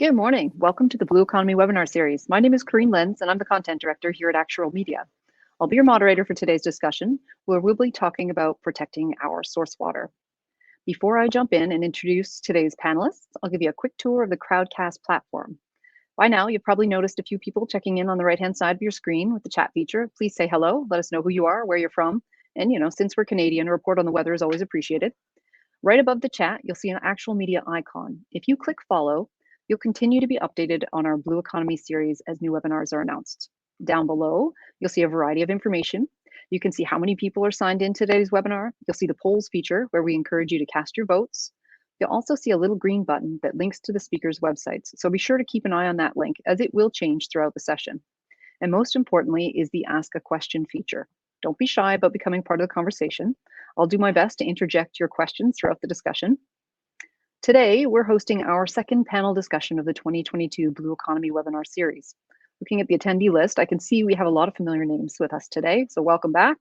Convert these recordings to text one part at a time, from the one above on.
Good morning. Welcome to the Blue Economy webinar series. My name is Corinne Lynds, and I'm the content director here at Actual Media. I'll be your moderator for today's discussion, where we'll be talking about protecting our source water. Before I jump in and introduce today's panelists, I'll give you a quick tour of the Crowdcast platform. By now, you've probably noticed a few people checking in on the right-hand side of your screen with the chat feature. Please say hello, let us know who you are, where you're from, and since we're Canadian, a report on the weather is always appreciated. Right above the chat, you'll see an Actual Media icon. If you click follow, you'll continue to be updated on our Blue Economy series as new webinars are announced. Down below, you'll see a variety of information. You can see how many people are signed in today's webinar. You'll see the polls feature where we encourage you to cast your votes. You'll also see a little green button that links to the speakers' websites. So be sure to keep an eye on that link as it will change throughout the session. And most importantly is the Ask a Question feature. Don't be shy about becoming part of the conversation. I'll do my best to interject your questions throughout the discussion. Today, we're hosting our second panel discussion of the 2022 Blue Economy webinar series. Looking at the attendee list, I can see we have a lot of familiar names with us today, so welcome back.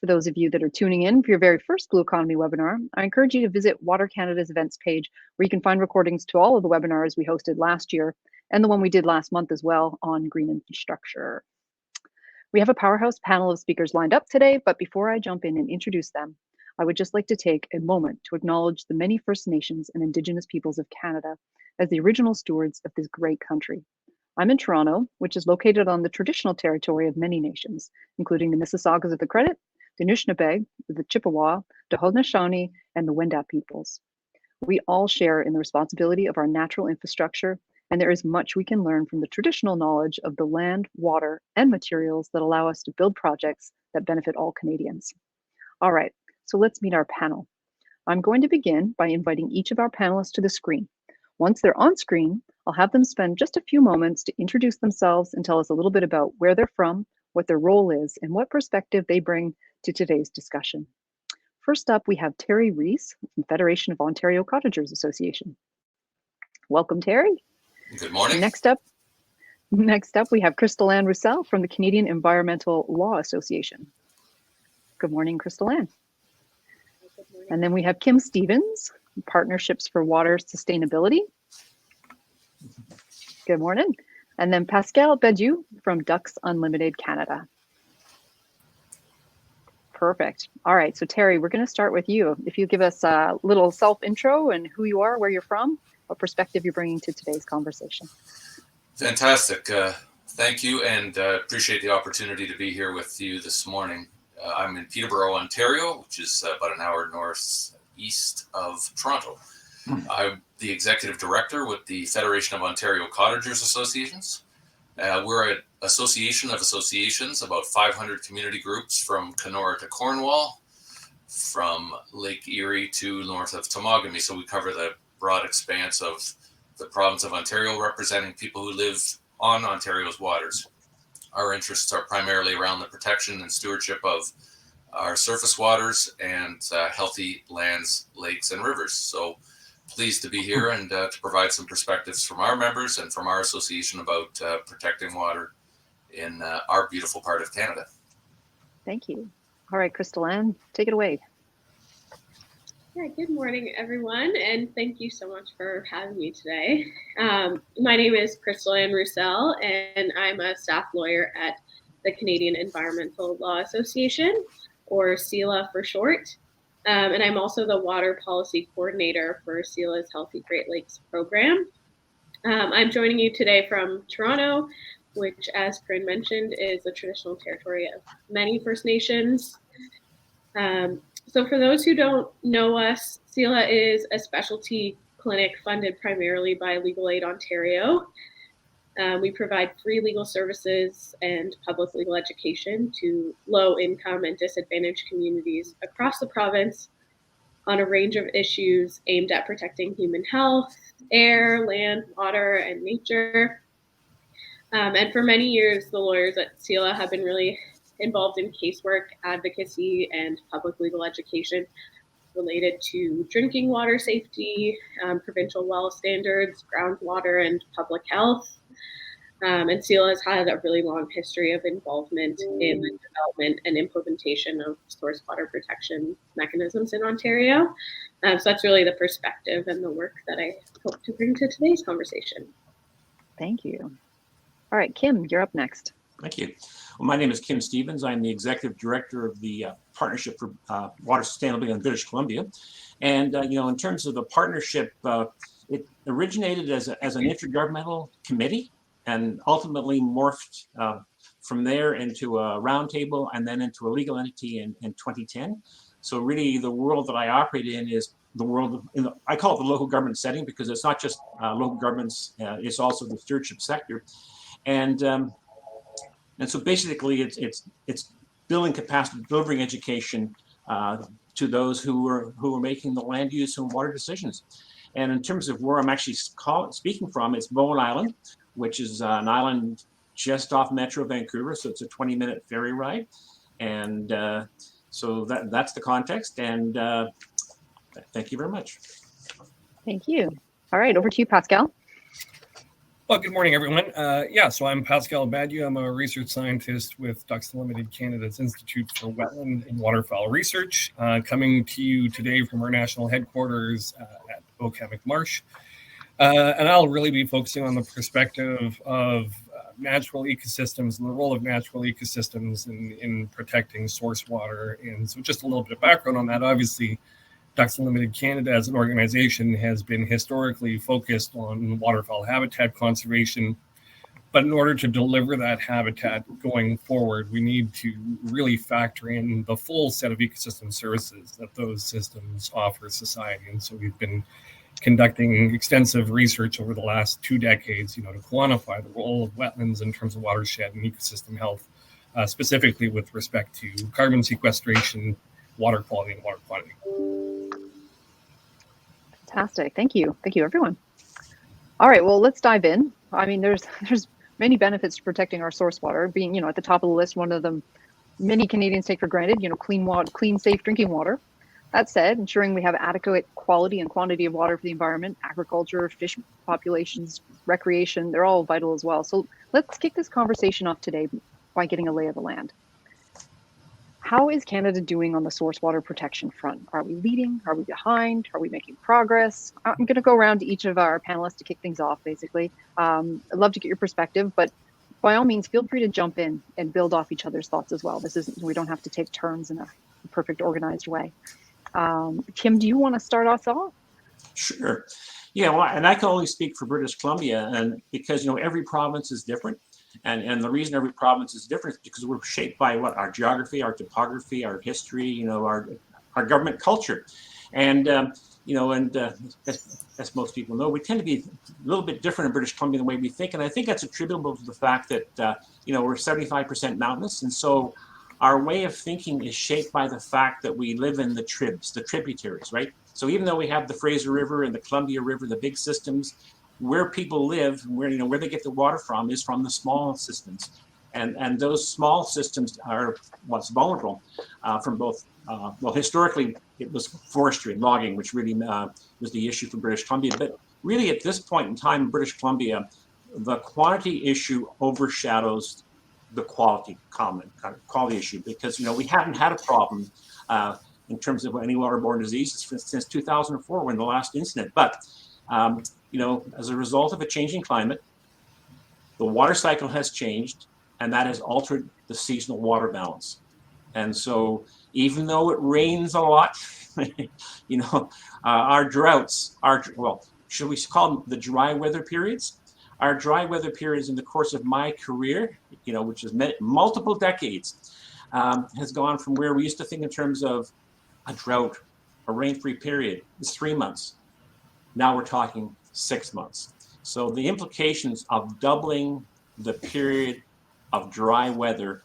For those of you that are tuning in for your very first Blue Economy webinar, I encourage you to visit Water Canada's events page, where you can find recordings to all of the webinars we hosted last year, and the one we did last month as well on green infrastructure. We have a powerhouse panel of speakers lined up today, but before I jump in and introduce them, I would just like to take a moment to acknowledge the many First Nations and Indigenous peoples of Canada as the original stewards of this great country. I'm in Toronto, which is located on the traditional territory of many nations, including the Mississaugas of the Credit, the Anishinaabe, the Chippewa, the Haudenosaunee, and the Wendat peoples. We all share in the responsibility of our natural infrastructure, and there is much we can learn from the traditional knowledge of the land, water, and materials that allow us to build projects that benefit all Canadians. All right. So let's meet our panel. I'm going to begin by inviting each of our panelists to the screen. Once they're on screen, I'll have them spend just a few moments to introduce themselves and tell us a little bit about where they're from, what their role is, and what perspective they bring to today's discussion. First up, we have Terry Rees from Federation of Ontario Cottagers Association. Welcome, Terry. Good morning. Next up, we have Krystal-Anne Roussel from the Canadian Environmental Law Association. Good morning, Krystal-Anne. And then we have Kim Stevens, Partnerships for Water Sustainability. Good morning. And then Pascal Badiou from Ducks Unlimited Canada. Perfect. All right, so Terry, we're going to start with you. If you give us a little self-intro and who you are, where you're from, what perspective you're bringing to today's conversation. Fantastic. Thank you, and appreciate the opportunity to be here with you this morning. I'm in Peterborough, Ontario, which is about an hour northeast of Toronto. I'm the executive director with the Federation of Ontario Cottagers Associations. We're an association of associations, about 500 community groups from Kenora to Cornwall, from Lake Erie to north of Temagami. So we cover the broad expanse of the province of Ontario, representing people who live on Ontario's waters. Our interests are primarily around the protection and stewardship of our surface waters and healthy lands, lakes, and rivers. So pleased to be here and to provide some perspectives from our members and from our association about protecting water in our beautiful part of Canada. Thank you. All right, Krystal-Anne, take it away. Yeah, good morning, everyone, and thank you so much for having me today. My name is Krystal-Anne Roussel, and I'm a staff lawyer at the Canadian Environmental Law Association, or CELA for short. And I'm also the water policy coordinator for CELA's Healthy Great Lakes program. I'm joining you today from Toronto, which, as Corinne mentioned, is the traditional territory of many First Nations. So for those who don't know us, CELA is a specialty clinic funded primarily by Legal Aid Ontario. We provide free legal services and public legal education to low-income and disadvantaged communities across the province on a range of issues aimed at protecting human health, air, land, water, and nature. And for many years, the lawyers at CELA have been really involved in casework, advocacy, and public legal education related to drinking water safety, provincial well standards, groundwater, and public health. And SEAL has had a really long history of involvement in the development and implementation of source water protection mechanisms in Ontario. So that's really the perspective and the work that I hope to bring to today's conversation. Thank you. All right, Kim, you're up next. Thank you. Well, my name is Kim Stevens. I'm the Executive Director of the Partnership for Water Sustainability in British Columbia. And, in terms of the partnership, it originated as an intergovernmental committee and ultimately morphed from there into a roundtable and then into a legal entity in 2010. So really the world that I operate in is the world, I call it the local government setting because it's not just local governments, it's also the stewardship sector. And so basically, it's building capacity, delivering education to those who are making the land use and water decisions. And in terms of where I'm actually speaking from, it's Bowen Island, which is an island just off Metro Vancouver. So it's a 20-minute ferry ride. And so that's the context. And thank you very much. Thank you. All right, over to you, Pascal. Well, good morning, everyone. So I'm Pascal Badiou. I'm a research scientist with Ducks Unlimited Canada's Institute for Wetland and Waterfowl Research, coming to you today from our national headquarters at Okemic Marsh. And I'll really be focusing on the perspective of natural ecosystems and the role of natural ecosystems in protecting source water. And so just a little bit of background on that. Obviously, Ducks Unlimited Canada as an organization has been historically focused on waterfowl habitat conservation. But in order to deliver that habitat going forward, we need to really factor in the full set of ecosystem services that those systems offer society. And so we've been conducting extensive research over the last 2 decades, to quantify the role of wetlands in terms of watershed and ecosystem health, specifically with respect to carbon sequestration, water quality, and water quantity. Fantastic. Thank you. Thank you, everyone. All right, well, let's dive in. I mean, there's many benefits to protecting our source water. Being, at the top of the list, one of them many Canadians take for granted, clean water, clean, safe drinking water. That said, ensuring we have adequate quality and quantity of water for the environment, agriculture, fish populations, recreation, they're all vital as well. So let's kick this conversation off today by getting a lay of the land. How is Canada doing on the source water protection front? Are we leading? Are we behind? Are we making progress? I'm going to go around to each of our panelists to kick things off, basically. I'd love to get your perspective, but by all means, feel free to jump in and build off each other's thoughts as well. We don't have to take turns in a perfect organized way. Kim, do you want to start us off? Sure. Yeah, well, and I can only speak for British Columbia, and because every province is different, and the reason every province is different is because we're shaped by our geography, our topography, our history, our government culture, and as most people know, we tend to be a little bit different in British Columbia the way we think, and I think that's attributable to the fact that we're 75% mountainous, and so our way of thinking is shaped by the fact that we live in the tributaries, right? So even though we have the Fraser River and the Columbia River, the big systems, where people live, where they get the water from is from the small systems. And those small systems are what's vulnerable from both, historically it was forestry and logging, which really was the issue for British Columbia. But really at this point in time in British Columbia, the quantity issue overshadows the quality issue because we haven't had a problem in terms of any waterborne diseases since 2004 when the last incident. But as a result of a changing climate, the water cycle has changed, and that has altered the seasonal water balance. And so, even though it rains a lot, our droughts, should we call them the dry weather periods? Our dry weather periods in the course of my career, which has meant multiple decades, has gone from where we used to think in terms of a drought, a rain-free period, is 3 months. Now we're talking 6 months. So the implications of doubling the period of dry weather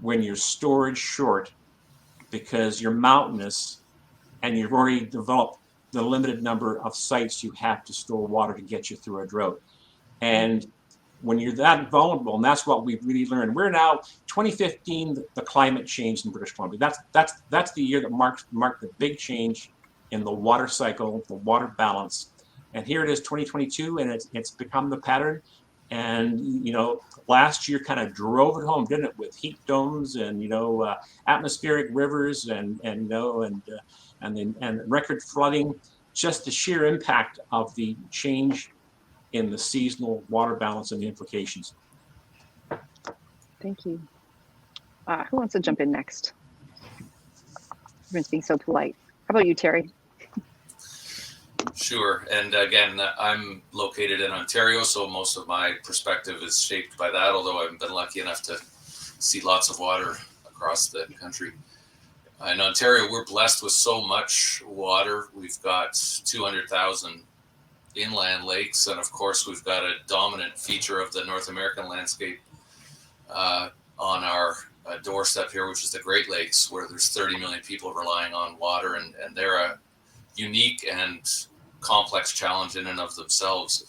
when you're storage short because you're mountainous and you've already developed the limited number of sites you have to store water to get you through a drought. And when you're that vulnerable, and that's what we've really learned. We're now 2015, the climate changed in British Columbia. That's the year that marked the big change in the water cycle, the water balance. And here it is 2022, and it's become the pattern. And, last year kind of drove it home, didn't it, with heat domes and, atmospheric rivers and record flooding, just the sheer impact of the change in the seasonal water balance and the implications. Thank you. Who wants to jump in next? Everyone's being so polite. How about you, Terry? Sure. And again, I'm located in Ontario, so most of my perspective is shaped by that, although I've been lucky enough to see lots of water across the country. In Ontario, we're blessed with so much water. We've got 200,000 inland lakes, and of course, we've got a dominant feature of the North American landscape on our doorstep here, which is the Great Lakes, where there's 30 million people relying on water, and they're a unique and complex challenge in and of themselves.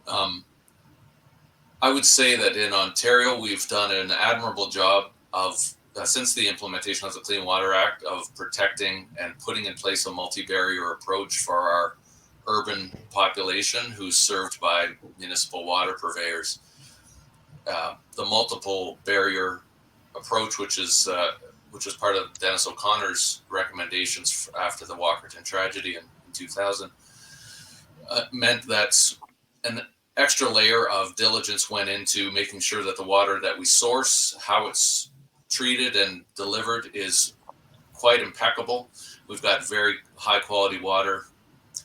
I would say that in Ontario, we've done an admirable job of, since the implementation of the Clean Water Act, of protecting and putting in place a multi-barrier approach for our urban population who's served by municipal water purveyors. The multiple barrier approach, which is part of Dennis O'Connor's recommendations after the Walkerton tragedy in 2000, meant that an extra layer of diligence went into making sure that the water that we source, how it's treated and delivered, is quite impeccable. We've got very high quality water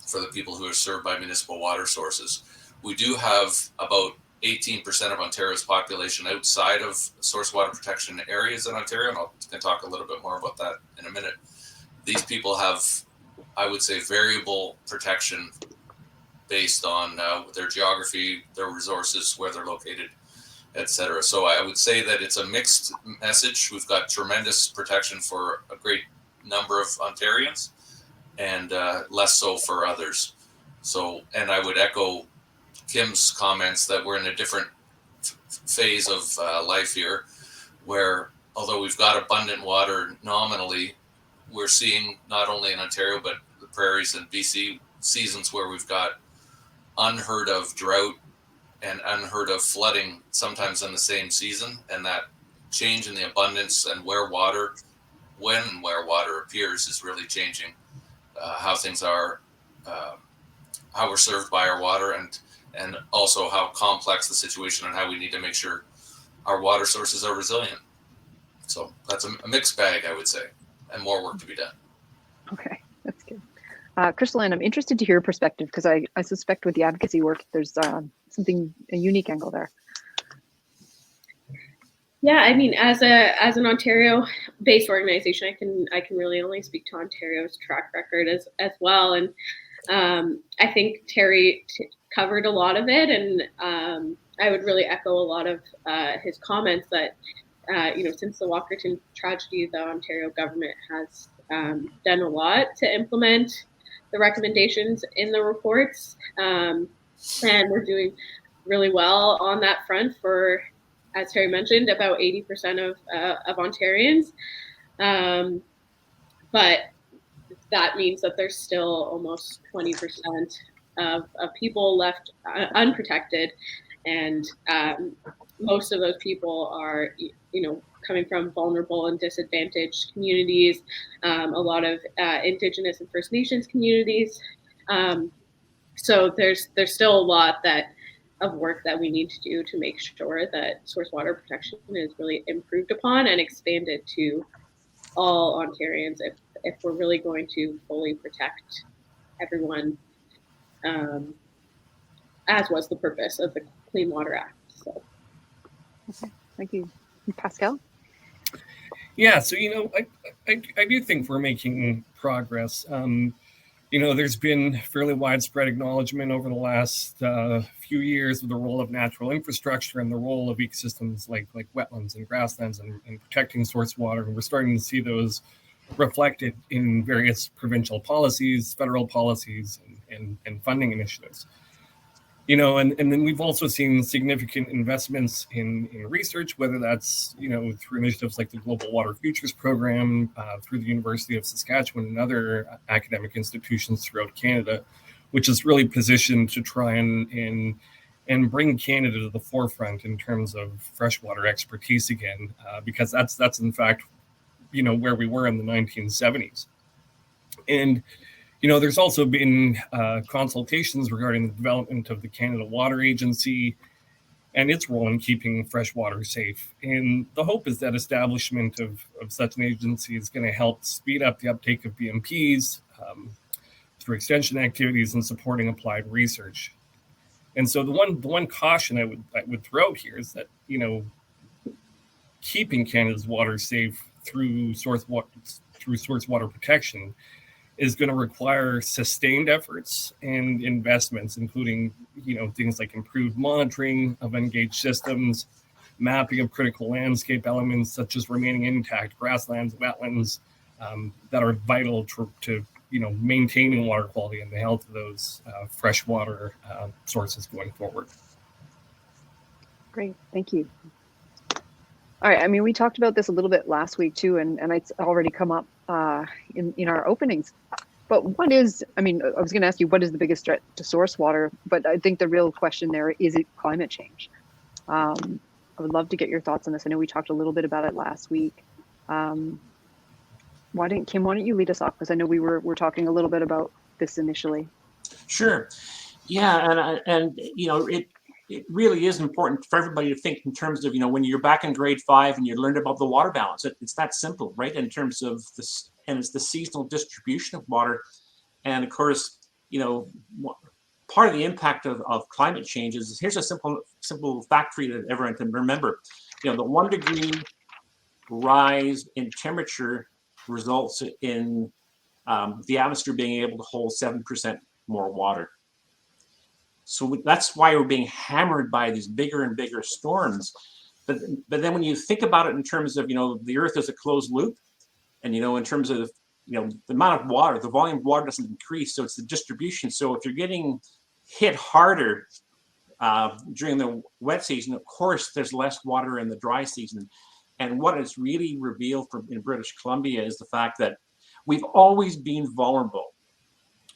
for the people who are served by municipal water sources. We do have about 18% of Ontario's population outside of source water protection areas in Ontario, and I can talk a little bit more about that in a minute. These people have, I would say, variable protection based on their geography, their resources, where they're located, etc. So I would say that it's a mixed message. We've got tremendous protection for a great number of Ontarians, and less so for others. So, and I would echo Kim's comments that we're in a different phase of life here, where although we've got abundant water nominally, we're seeing not only in Ontario but the prairies and BC seasons where we've got unheard of drought and unheard of flooding sometimes in the same season, and that change in the abundance and when where water appears is really changing how things are, how we're served by our water, and also how complex the situation and how we need to make sure our water sources are resilient. So that's a mixed bag, I would say, and more work to be done. Okay, that's good. Krystal-Anne, I'm interested to hear your perspective, because I suspect with the advocacy work, there's a unique angle there. Yeah, I mean, as an Ontario-based organization, I can really only speak to Ontario's track record as well, and I think Terry covered a lot of it, and I would really echo a lot of his comments that since the Walkerton tragedy, the Ontario government has done a lot to implement the recommendations in the reports, and we're doing really well on that front for, as Terry mentioned, about 80% of Ontarians. But that means that there's still almost 20% of people left unprotected, and most of those people are, coming from vulnerable and disadvantaged communities, a lot of Indigenous and First Nations communities. So there's still a lot of work that we need to do to make sure that source water protection is really improved upon and expanded to all Ontarians if we're really going to fully protect everyone, as was the purpose of the Clean Water Act. So. Okay, thank you. Pascal? Yeah, so, I do think we're making progress. There's been fairly widespread acknowledgement over the last few years of the role of natural infrastructure and the role of ecosystems like wetlands and grasslands and protecting source water. And we're starting to see those reflected in various provincial policies, federal policies, and funding initiatives. And then we've also seen significant investments in research, whether that's, through initiatives like the Global Water Futures Program, through the University of Saskatchewan and other academic institutions throughout Canada, which is really positioned to try and and bring Canada to the forefront in terms of freshwater expertise again, because that's in fact, where we were in the 1970s. And there's also been consultations regarding the development of the Canada Water Agency and its role in keeping fresh water safe. And the hope is that establishment of such an agency is going to help speed up the uptake of BMPs through extension activities and supporting applied research. And so the one caution I would throw out here is that, keeping Canada's water safe through source water protection is going to require sustained efforts and investments, including, things like improved monitoring of engaged systems, mapping of critical landscape elements such as remaining intact grasslands, wetlands, that are vital to maintaining water quality and the health of those freshwater sources going forward. Great, thank you. All right, I mean, we talked about this a little bit last week too, and it's already come up in our openings. But what is, I mean, I was going to ask you, what is the biggest threat to source water? But I think the real question there is it climate change? I would love to get your thoughts on this. I know we talked a little bit about it last week. Kim, why don't you lead us off? Because I know we were talking a little bit about this initially. Sure. Yeah, and it really is important for everybody to think in terms of, when you're back in grade 5 and you learned about the water balance. It's that simple, right? In terms of this, and it's the seasonal distribution of water. And of course, part of the impact of climate change is, here's a simple fact for you that everyone can remember. The 1 degree rise in temperature results in the atmosphere being able to hold 7% more water. So that's why we're being hammered by these bigger and bigger storms. But then when you think about it in terms of, the Earth is a closed loop, and, in terms of, the amount of water, the volume of water doesn't increase. So it's the distribution. So if you're getting hit harder during the wet season, of course, there's less water in the dry season. And what is really revealed in British Columbia is the fact that we've always been vulnerable.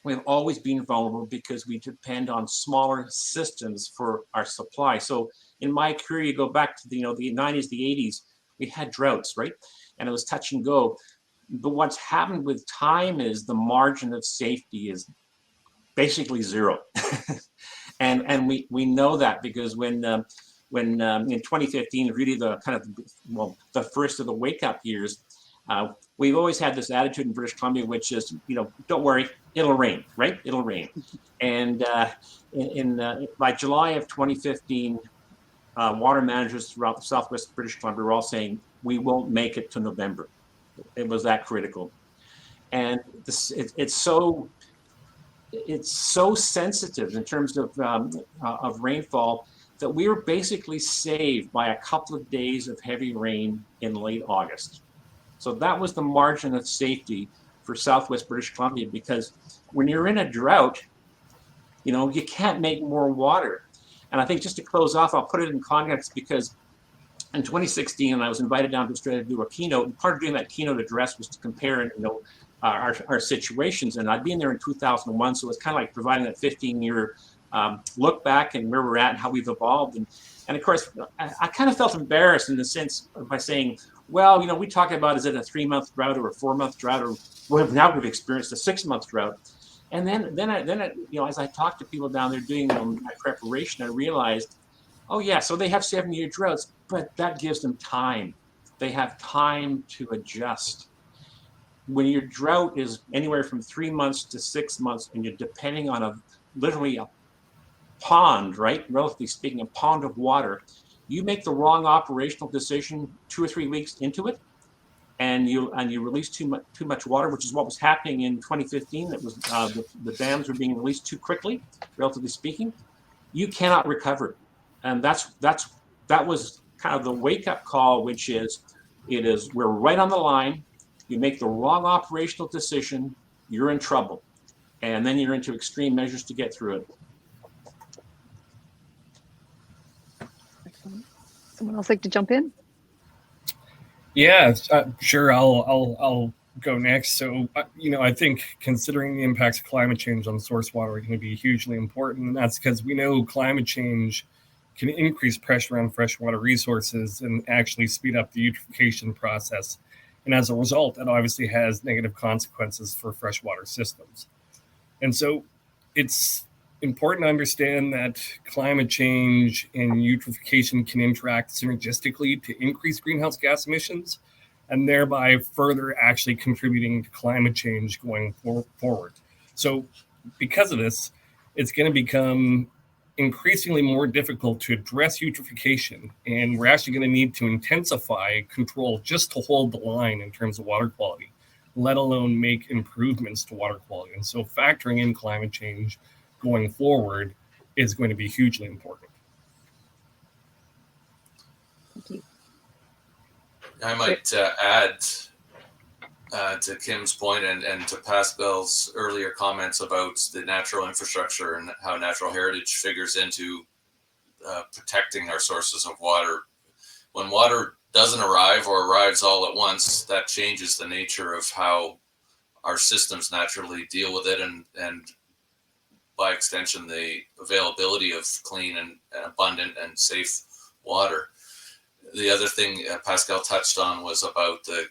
We've always been vulnerable because we depend on smaller systems for our supply. So in my career, you go back to the 90s, the 80s, we had droughts, right? And it was touch and go. But what's happened with time is the margin of safety is basically zero. and we know that because when in 2015, really the first of the wake up years, we've always had this attitude in British Columbia, which is, don't worry, it'll rain, right? It'll rain. And by July of 2015, water managers throughout the Southwest British Columbia were all saying, we won't make it to November. It was that critical. And it's so sensitive in terms of rainfall that we were basically saved by a couple of days of heavy rain in late August. So that was the margin of safety for Southwest British Columbia, because when you're in a drought, you can't make more water. And I think just to close off, I'll put it in context, because in 2016, I was invited down to Australia to do a keynote, and part of doing that keynote address was to compare, our situations. And I'd been there in 2001, so it's kind of like providing that 15-year look back and where we're at and how we've evolved. And of course, I kind of felt embarrassed in the sense by saying, well, we talk about, is it a 3-month drought or a 4-month drought, or now we've experienced a 6-month drought. And then as I talked to people down there doing my preparation, I realized, oh yeah, so they have 7-year droughts, but that gives them time. They have time to adjust. When your drought is anywhere from 3 months to 6 months, and you're depending on literally a pond, right? Relatively speaking, a pond of water, you make the wrong operational decision 2 or 3 weeks into it, and you release too much water, which is what was happening in 2015. That was the dams were being released too quickly, relatively speaking. You cannot recover, and that was kind of the wake up call, which is we're right on the line. You make the wrong operational decision, you're in trouble, and then you're into extreme measures to get through it. Excellent. Someone else like to jump in? Yeah, sure. I'll go next. So, I think considering the impacts of climate change on source water are going to be hugely important. And that's because we know climate change can increase pressure on freshwater resources and actually speed up the eutrophication process. And as a result, that obviously has negative consequences for freshwater systems. And so it's important to understand that climate change and eutrophication can interact synergistically to increase greenhouse gas emissions, and thereby further actually contributing to climate change going forward. So because of this, it's going to become increasingly more difficult to address eutrophication, and we're actually going to need to intensify control just to hold the line in terms of water quality, let alone make improvements to water quality. And so factoring in climate change going forward is going to be hugely important. Thank you. I might add to Kim's point and to Pascal's earlier comments about the natural infrastructure and how natural heritage figures into protecting our sources of water. When water doesn't arrive or arrives all at once, that changes the nature of how our systems naturally deal with it, and by extension, the availability of clean and abundant and safe water. The other thing Pascal touched on was about the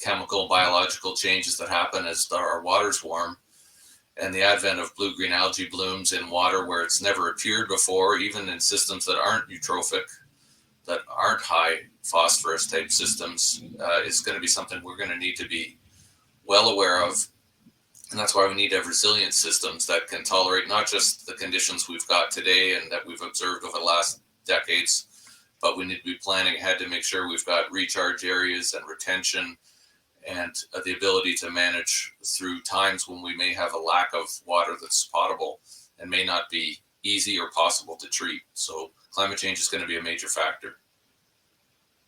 chemical and biological changes that happen as our water's warm, and the advent of blue-green algae blooms in water where it's never appeared before, even in systems that aren't eutrophic, that aren't high phosphorus type systems, is going to be something we're going to need to be well aware of. And that's why we need to have resilient systems that can tolerate not just the conditions we've got today and that we've observed over the last decades, but we need to be planning ahead to make sure we've got recharge areas and retention and the ability to manage through times when we may have a lack of water that's potable and may not be easy or possible to treat. So climate change is going to be a major factor.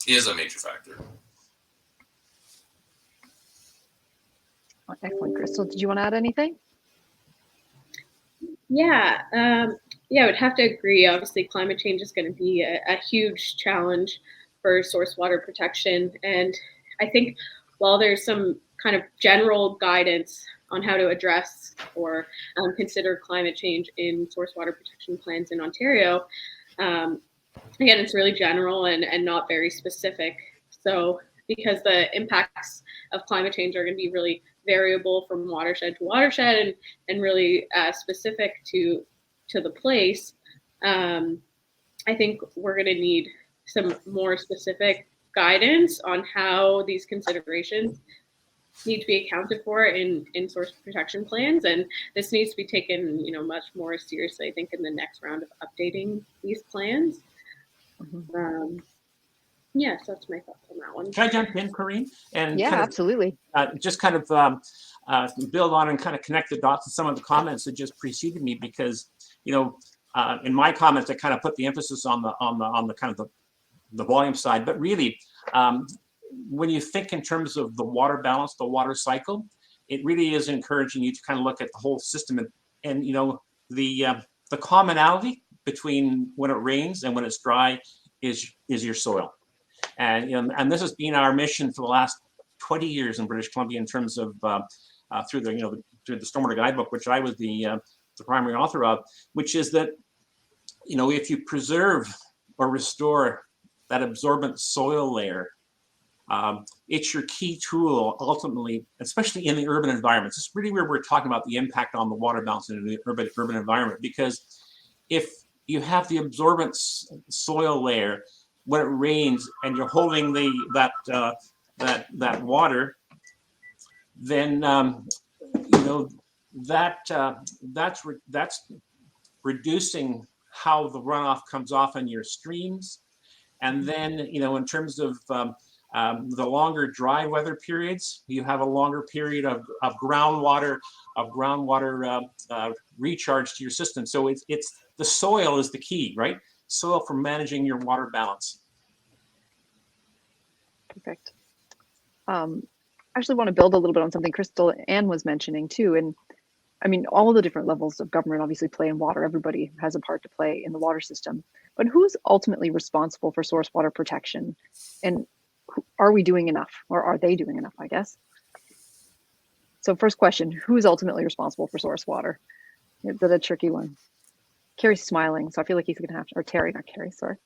Is a major factor. Excellent. Krystal, did you want to add anything? Yeah, I would have to agree. Obviously, climate change is going to be a huge challenge for source water protection. And I think while there's some kind of general guidance on how to address or consider climate change in source water protection plans in Ontario, again, it's really general and not very specific. So because the impacts of climate change are going to be really variable from watershed to watershed and really specific to the place, I think we're going to need some more specific guidance on how these considerations need to be accounted for in source protection plans, and this needs to be taken, much more seriously, I think, in the next round of updating these plans. So that's my thoughts on that one. Can I jump in, Corinne? And yeah, absolutely. Just kind of build on and kind of connect the dots to some of the comments that just preceded me, because in my comments I kind of put the emphasis on the kind of the volume side, but really when you think in terms of the water balance, the water cycle, it really is encouraging you to kind of look at the whole system and the commonality between when it rains and when it's dry is your soil. And this has been our mission for the last 20 years in British Columbia in terms of through the Stormwater Guidebook, which I was the primary author of, which is that if you preserve or restore that absorbent soil layer, it's your key tool ultimately, especially in the urban environments. It's really where we're talking about the impact on the water balance in the urban environment, because if you have the absorbent soil layer when it rains and you're holding that water, then that's reducing how the runoff comes off in your streams. And then in terms of the longer dry weather periods, you have a longer period of groundwater recharge to your system. So it's the soil is the key, right? Soil for managing your water balance. Perfect. I actually want to build a little bit on something Krystal-Anne was mentioning too. And I mean, all of the different levels of government obviously play in water. Everybody has a part to play in the water system. But who's ultimately responsible for source water protection? And are we doing enough, or are they doing enough, I guess? So first question, who is ultimately responsible for source water? It's a tricky one. Carrie's smiling, so I feel like he's going to have to, or Terry, not Carrie, sorry.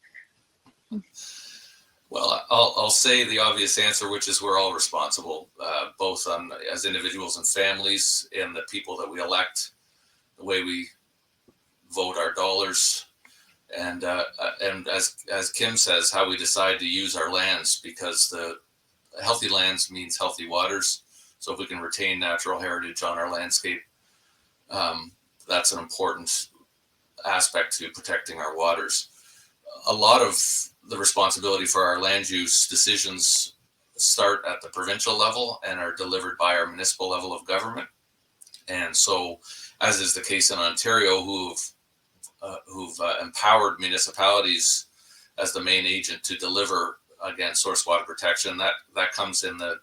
Well, I'll say the obvious answer, which is we're all responsible, both as individuals and families, and the people that we elect, the way we vote our dollars, and as Kim says, how we decide to use our lands, because the healthy lands means healthy waters. So if we can retain natural heritage on our landscape, that's an important aspect to protecting our waters. A lot of the responsibility for our land use decisions start at the provincial level and are delivered by our municipal level of government. And so, as is the case in Ontario, who've empowered municipalities as the main agent to deliver, again, source water protection, that comes in the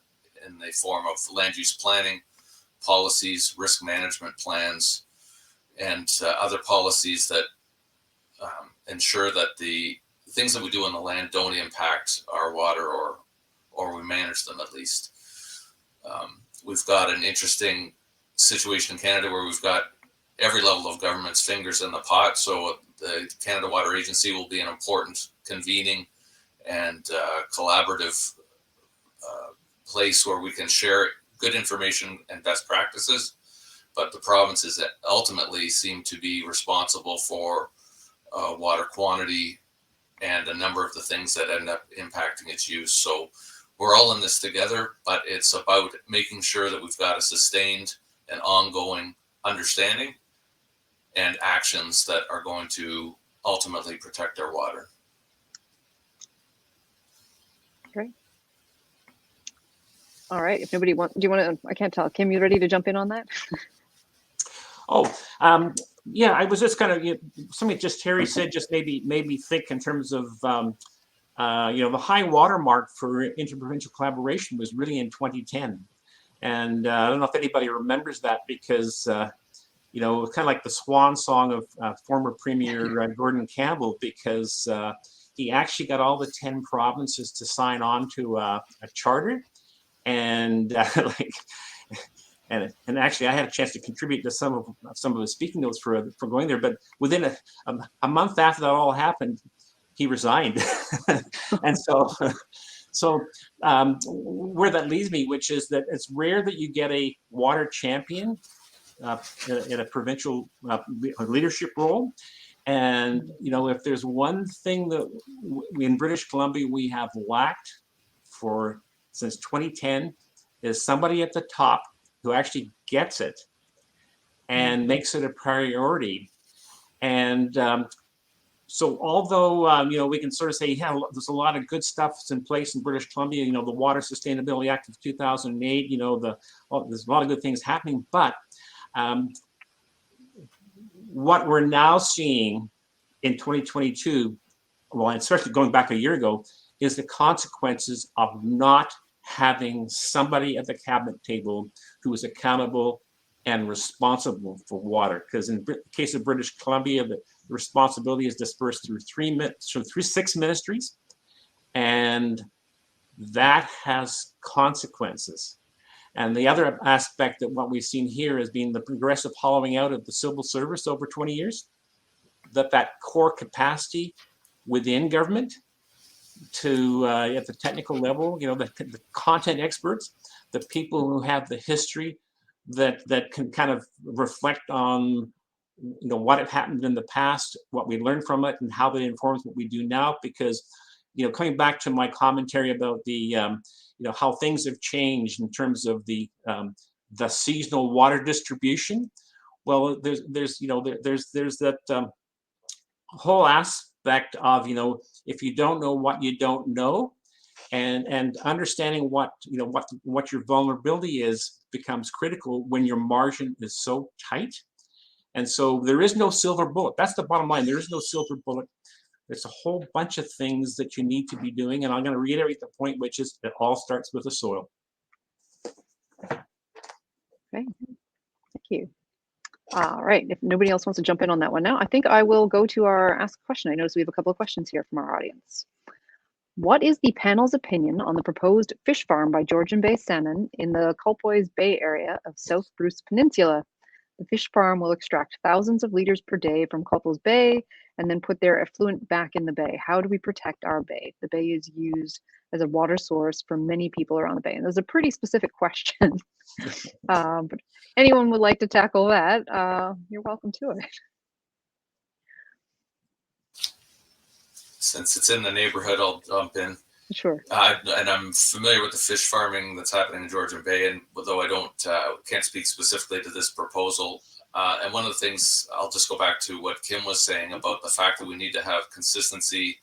form of land use planning, policies, risk management plans, and other policies that ensure that the things that we do on the land don't impact our water, or we manage them at least. We've got an interesting situation in Canada where we've got every level of government's fingers in the pot. So the Canada Water Agency will be an important convening and collaborative place where we can share good information and best practices. But the provinces that ultimately seem to be responsible for water quantity and a number of the things that end up impacting its use. So we're all in this together, but it's about making sure that we've got a sustained and ongoing understanding and actions that are going to ultimately protect our water. Great. All right. If nobody wants, do you want to? I can't tell. Kim, you ready to jump in on that? Yeah, I was just kind of, something just Terry said just made me think in terms of, the high water mark for interprovincial collaboration was really in 2010. And I don't know if anybody remembers that, because, it was kind of like the swan song of former Premier Gordon Campbell, because he actually got all the 10 provinces to sign on to a charter. And And actually, I had a chance to contribute to some of his speaking notes for going there. But within a month after that all happened, he resigned. And so where that leads me, which is that it's rare that you get a water champion in a provincial leadership role. And if there's one thing that in British Columbia we have lacked since 2010, is somebody at the top who actually gets it and makes it a priority. And so although, we can sort of say, yeah, there's a lot of good stuff that's in place in British Columbia, the Water Sustainability Act of 2008, there's a lot of good things happening. But what we're now seeing in 2022, well, especially going back a year ago, is the consequences of not having somebody at the cabinet table who is accountable and responsible for water. Because in the case of British Columbia, the responsibility is dispersed through six ministries, and that has consequences. And the other aspect that what we've seen here has been the progressive hollowing out of the civil service over 20 years, that core capacity within government to at the technical level, the content experts, the people who have the history that can kind of reflect on what had happened in the past, what we learned from it, and how that informs what we do now. Because coming back to my commentary about the how things have changed in terms of the seasonal water distribution. Well, there's that whole aspect of if you don't know what you don't know, and understanding what your vulnerability is becomes critical when your margin is so tight. And so there is no silver bullet. That's the bottom line. There is no silver bullet. There's a whole bunch of things that you need to be doing, and I'm going to reiterate the point, which is it all starts with the soil. Okay, thank you. All right, if nobody else wants to jump in on that one now, I think I will go to our Ask a Question. I notice we have a couple of questions here from our audience. What is the panel's opinion on the proposed fish farm by Georgian Bay Salmon in the Culpoise Bay area of South Bruce Peninsula? The fish farm will extract thousands of liters per day from Culpoise Bay and then put their effluent back in the bay. How do we protect our bay? The bay is used as a water source for many people around the bay. And those are pretty specific questions. But anyone would like to tackle that, you're welcome to it. Since it's in the neighborhood, I'll jump in. Sure. And I'm familiar with the fish farming that's happening in Georgian Bay, and although I can't speak specifically to this proposal. And one of the things, I'll just go back to what Kim was saying about the fact that we need to have consistency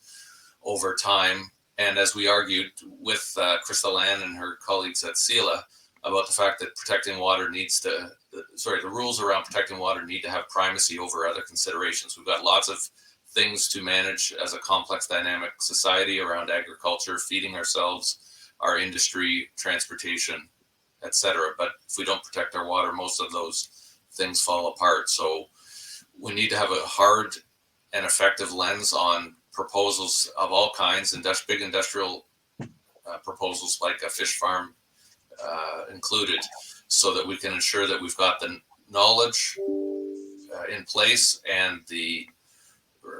over time. And as we argued with Krystal-Anne and her colleagues at CELA about the fact that protecting water the rules around protecting water need to have primacy over other considerations. We've got lots of things to manage as a complex dynamic society around agriculture, feeding ourselves, our industry, transportation, etc. But if we don't protect our water, most of those things fall apart. So we need to have a hard and effective lens on proposals of all kinds, big industrial proposals like a fish farm included, so that we can ensure that we've got the knowledge in place and the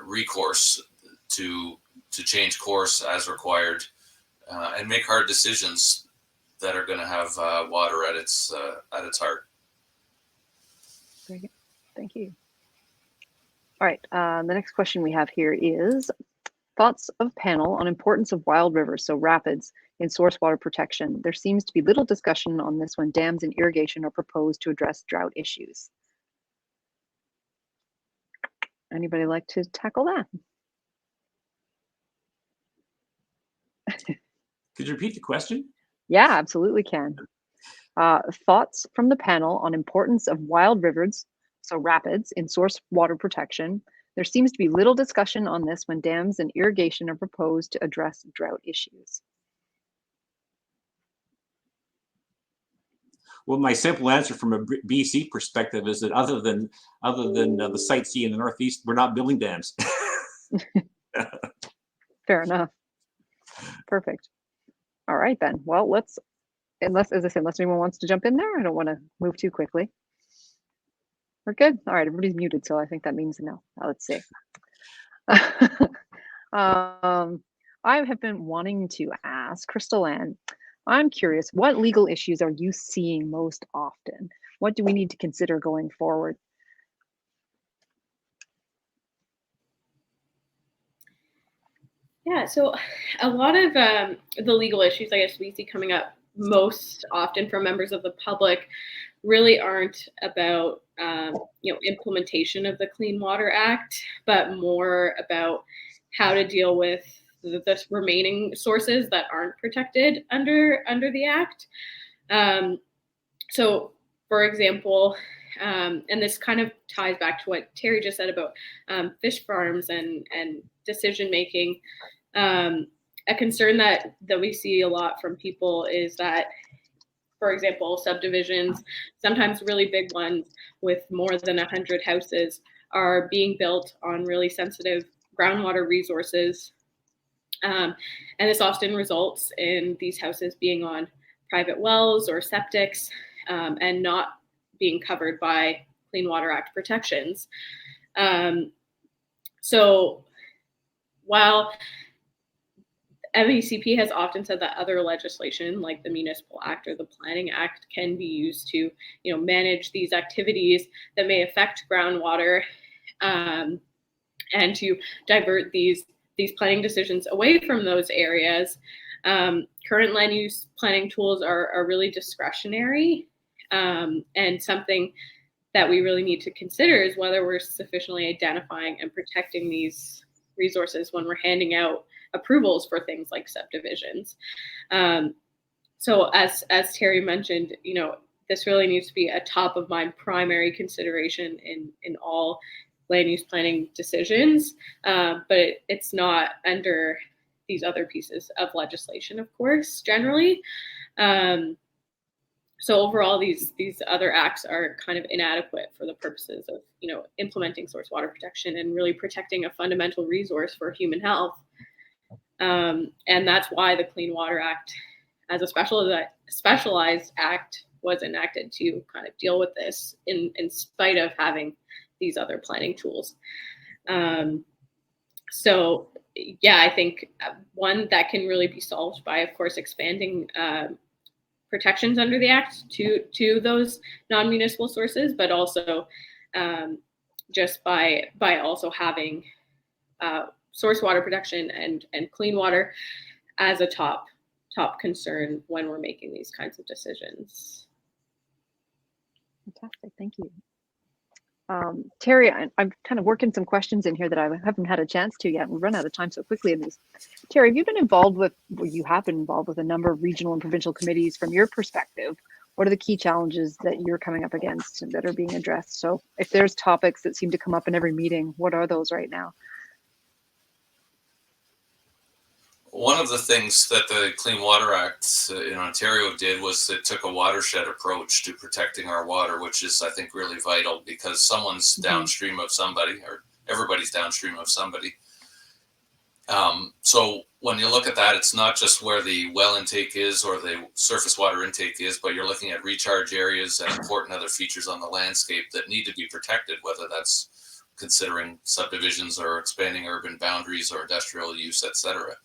recourse to change course as required, and make hard decisions that are going to have water at its heart. Very good. Thank you. All right. The next question we have here is thoughts of panel on importance of wild rivers, so rapids, in source water protection. There seems to be little discussion on this when dams and irrigation are proposed to address drought issues. Anybody like to tackle that? Could you repeat the question? Yeah, absolutely can. Thoughts from the panel on importance of wild rivers, so rapids, in source water protection. There seems to be little discussion on this when dams and irrigation are proposed to address drought issues. Well, my simple answer from a BC perspective is that other than the Site C in the Northeast, we're not building dams. Fair enough. Perfect. All right then. Well, unless anyone wants to jump in there, I don't want to move too quickly. We're good. All right, everybody's muted, so I think that means no. Now let's see. I have been wanting to ask Krystal-Anne, I'm curious, what legal issues are you seeing most often? What do we need to consider going forward? Yeah, so a lot of the legal issues, I guess, we see coming up most often from members of the public really aren't about implementation of the Clean Water Act, but more about how to deal with the remaining sources that aren't protected under the Act. So, for example, and this kind of ties back to what Terry just said about fish farms and decision making. A concern that we see a lot from people is that, for example, subdivisions, sometimes really big ones with more than 100 houses, are being built on really sensitive groundwater resources. And this often results in these houses being on private wells or septics and not being covered by Clean Water Act protections. So while MECP has often said that other legislation like the Municipal Act or the Planning Act can be used to, manage these activities that may affect groundwater and to divert these planning decisions away from those areas. Current land use planning tools are really discretionary, and something that we really need to consider is whether we're sufficiently identifying and protecting these resources when we're handing out approvals for things like subdivisions. So as Terry mentioned, this really needs to be a top of mind primary consideration in all land use planning decisions, but it's not under these other pieces of legislation, of course, generally. So overall, these other acts are kind of inadequate for the purposes of implementing source water protection and really protecting a fundamental resource for human health. And that's why the Clean Water Act, as a specialized act, was enacted to kind of deal with this in spite of having these other planning tools. So yeah, I think one that can really be solved by, of course, expanding protections under the Act to those non-municipal sources, but also just by also having source water protection and clean water as a top concern when we're making these kinds of decisions. Fantastic, thank you. Terry, I'm kind of working some questions in here that I haven't had a chance to yet. We've run out of time so quickly in these. Terry, have you been involved with a number of regional and provincial committees. From your perspective, what are the key challenges that you're coming up against and that are being addressed? So if there's topics that seem to come up in every meeting, what are those right now? One of the things that the Clean Water Act in Ontario did was it took a watershed approach to protecting our water, which is, I think, really vital because someone's downstream of somebody, or everybody's downstream of somebody. So when you look at that, it's not just where the well intake is or the surface water intake is, but you're looking at recharge areas and important other features on the landscape that need to be protected, whether that's considering subdivisions or expanding urban boundaries or industrial use, etc.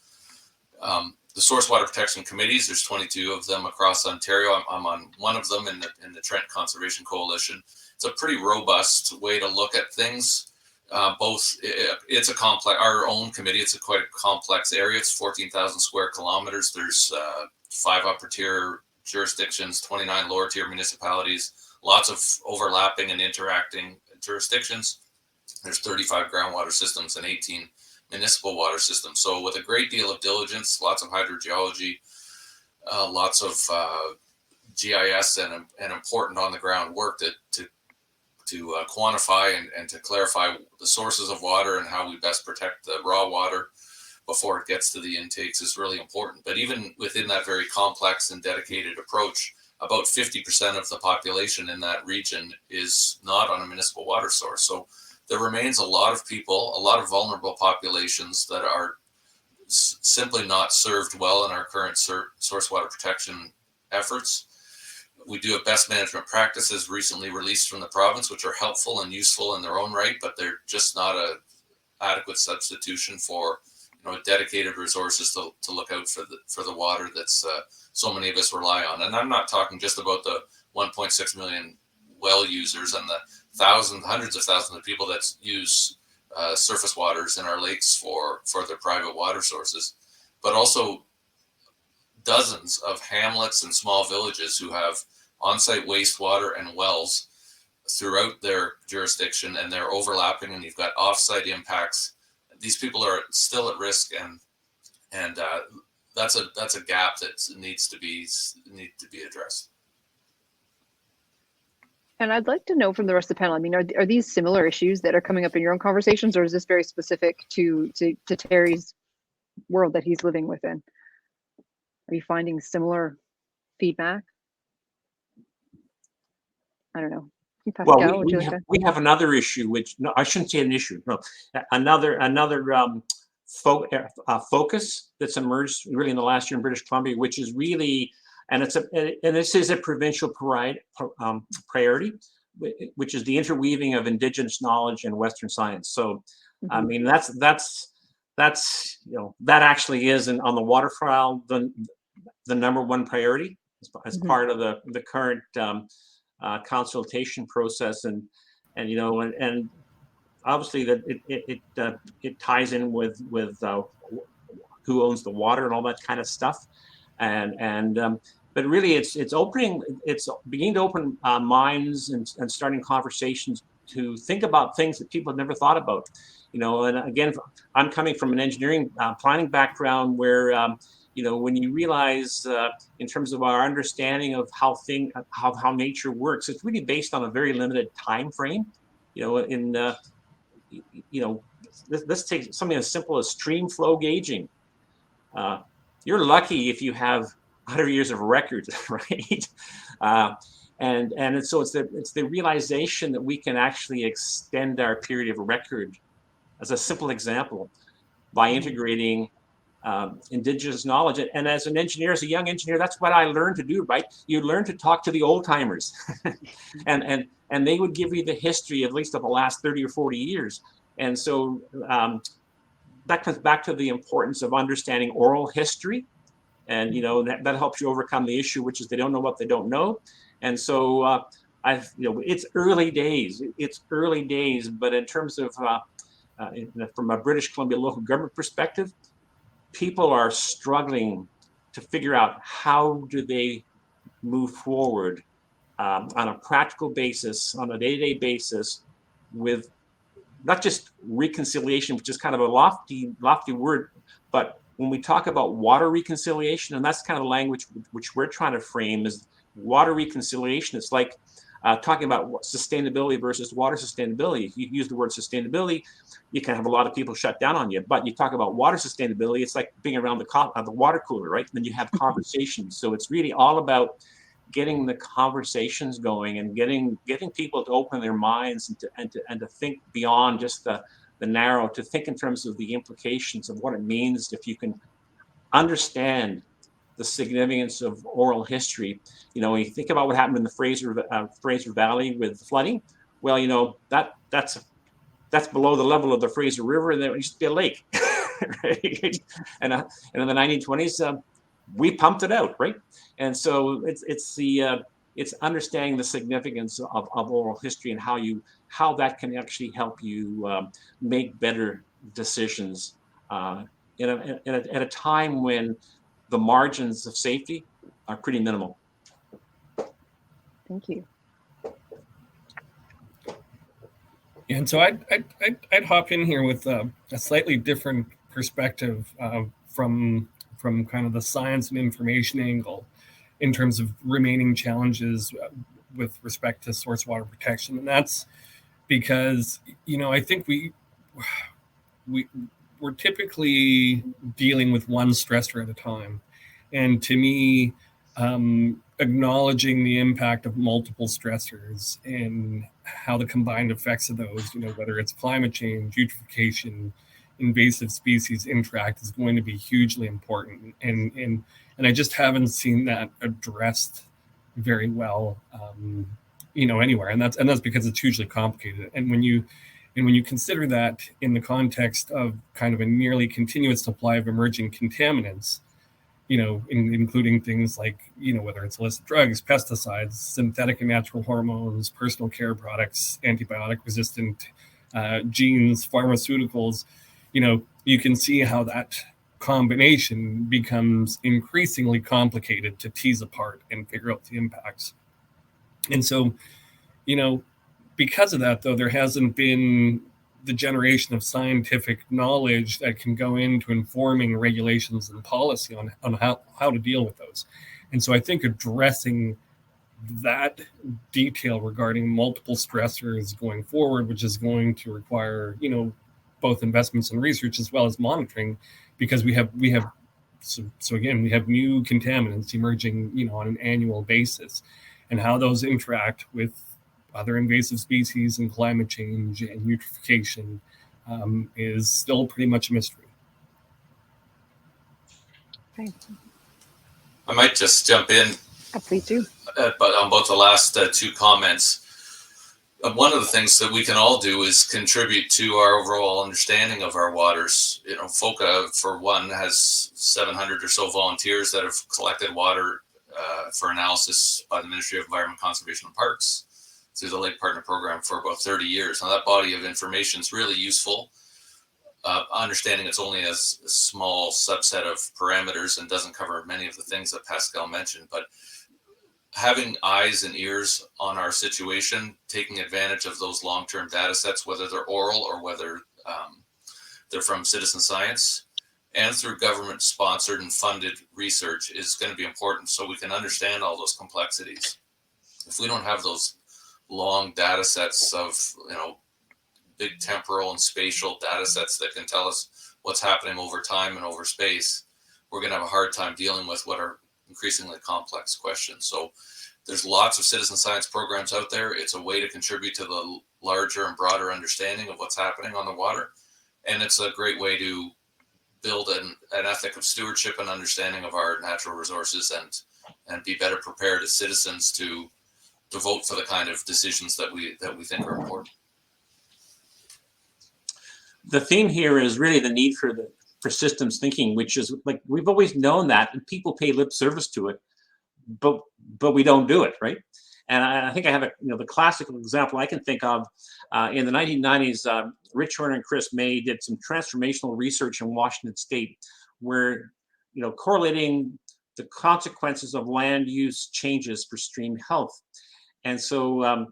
The source water protection committees, there's 22 of them across Ontario. I'm on one of them in the Trent Conservation Coalition. It's a pretty robust way to look at things. It's a complex, our own committee, it's quite a complex area. It's 14,000 square kilometers. There's 5 upper tier jurisdictions, 29 lower tier municipalities, lots of overlapping and interacting jurisdictions. There's 35 groundwater systems and 18 municipal water system. So with a great deal of diligence, lots of hydrogeology, lots of GIS and important on the ground work to quantify and to clarify the sources of water and how we best protect the raw water before it gets to the intakes is really important. But even within that very complex and dedicated approach, about 50% of the population in that region is not on a municipal water source. So there remains a lot of people, a lot of vulnerable populations that are simply not served well in our current source water protection efforts. We do have best management practices recently released from the province, which are helpful and useful in their own right, but they're just not an adequate substitution for dedicated resources to look out for the water that's so many of us rely on. And I'm not talking just about the 1.6 million well users and the hundreds of thousands of people that use surface waters in our lakes for their private water sources, but also dozens of hamlets and small villages who have on-site wastewater and wells throughout their jurisdiction, and they're overlapping, and you've got off-site impacts. These people are still at risk, and that's a gap that needs to be addressed. And I'd like to know from the rest of the panel, I mean, are these similar issues that are coming up in your own conversations, or is this very specific to Terry's world that he's living within? Are you finding similar feedback? I don't know. Pascal, well, we have another issue, which, no, I shouldn't say an issue. No, another focus that's emerged really in the last year in British Columbia, which is really, and this is a provincial priority, which is the interweaving of Indigenous knowledge and Western science. So, I mean, that's that actually is on the waterfowl the number one priority as part of the current consultation process, and obviously that it ties in with who owns the water and all that kind of stuff, but really it's beginning to open minds and starting conversations to think about things that people have never thought about, and again, I'm coming from an engineering planning background where when you realize in terms of our understanding of how nature works, it's really based on a very limited time frame. Let's take something as simple as stream flow gauging. You're lucky if you have 100 years of records, right? So it's the realization that we can actually extend our period of record, as a simple example, by integrating indigenous knowledge. And as an engineer, as a young engineer, that's what I learned to do, right? You learn to talk to the old timers and they would give you the history, at least of the last 30 or 40 years. And so that comes back to the importance of understanding oral history. And, that helps you overcome the issue, which is they don't know what they don't know. And so it's early days, but in terms of, from a British Columbia local government perspective, people are struggling to figure out how do they move forward on a practical basis, on a day-to-day basis, with not just reconciliation, which is kind of a lofty word, but when we talk about water reconciliation, and that's kind of the language which we're trying to frame, is water reconciliation. It's like talking about sustainability versus water sustainability. If you use the word sustainability, you can have a lot of people shut down on you. But you talk about water sustainability, it's like being around the water cooler, right? And then you have conversations. So it's really all about getting the conversations going and getting people to open their minds and to think beyond just the narrow, to think in terms of the implications of what it means if you can understand the significance of oral history. When you think about what happened in the Fraser Valley with the flooding, well, that's below the level of the Fraser River, and there used to be a lake, right? And in the 1920s, we pumped it out, right? And so it's understanding the significance of oral history and how that can actually help you make better decisions at a time when the margins of safety are pretty minimal. Thank you. And so I'd hop in here with a slightly different perspective from kind of the science and information angle in terms of remaining challenges with respect to source water protection. And that's because, I think we're typically dealing with one stressor at a time. And to me, acknowledging the impact of multiple stressors and how the combined effects of those, whether it's climate change, eutrophication, invasive species interact, is going to be hugely important. And I just haven't seen that addressed very well, anywhere. And that's because it's hugely complicated. And when you consider that in the context of kind of a nearly continuous supply of emerging contaminants, including things like, whether it's illicit drugs, pesticides, synthetic and natural hormones, personal care products, antibiotic resistant genes, pharmaceuticals, you can see how that combination becomes increasingly complicated to tease apart and figure out the impacts. And so, because of that, though, there hasn't been the generation of scientific knowledge that can go into informing regulations and policy on how to deal with those. And so I think addressing that detail regarding multiple stressors going forward, which is going to require, both investments in research as well as monitoring, because we have new contaminants emerging, on an annual basis, and how those interact with other invasive species and climate change and eutrophication is still pretty much a mystery. Okay. I might just jump in. Please do. But on both the last two comments, one of the things that we can all do is contribute to our overall understanding of our waters. FOCA, for one, has 700 or so volunteers that have collected water for analysis by the Ministry of Environment, Conservation and Parks through the Lake Partner Program for about 30 years. Now, that body of information is really useful. Understanding it's only a small subset of parameters and doesn't cover many of the things that Pascal mentioned, but having eyes and ears on our situation, taking advantage of those long-term data sets, whether they're oral or whether they're from citizen science and through government-sponsored and funded research, is going to be important so we can understand all those complexities. If we don't have those long data sets of, big temporal and spatial data sets that can tell us what's happening over time and over space, we're going to have a hard time dealing with what are increasingly complex questions. So there's lots of citizen science programs out there. It's a way to contribute to the larger and broader understanding of what's happening on the water. And it's a great way to build an ethic of stewardship and understanding of our natural resources, and be better prepared as citizens to vote for the kind of decisions that we think are important. The theme here is really the need for systems thinking, which is like, we've always known that, and people pay lip service to it, but we don't do it, right? And I think I have the classical example I can think of in the 1990s. Rich Horner and Chris May did some transformational research in Washington State, where correlating the consequences of land use changes for stream health. And so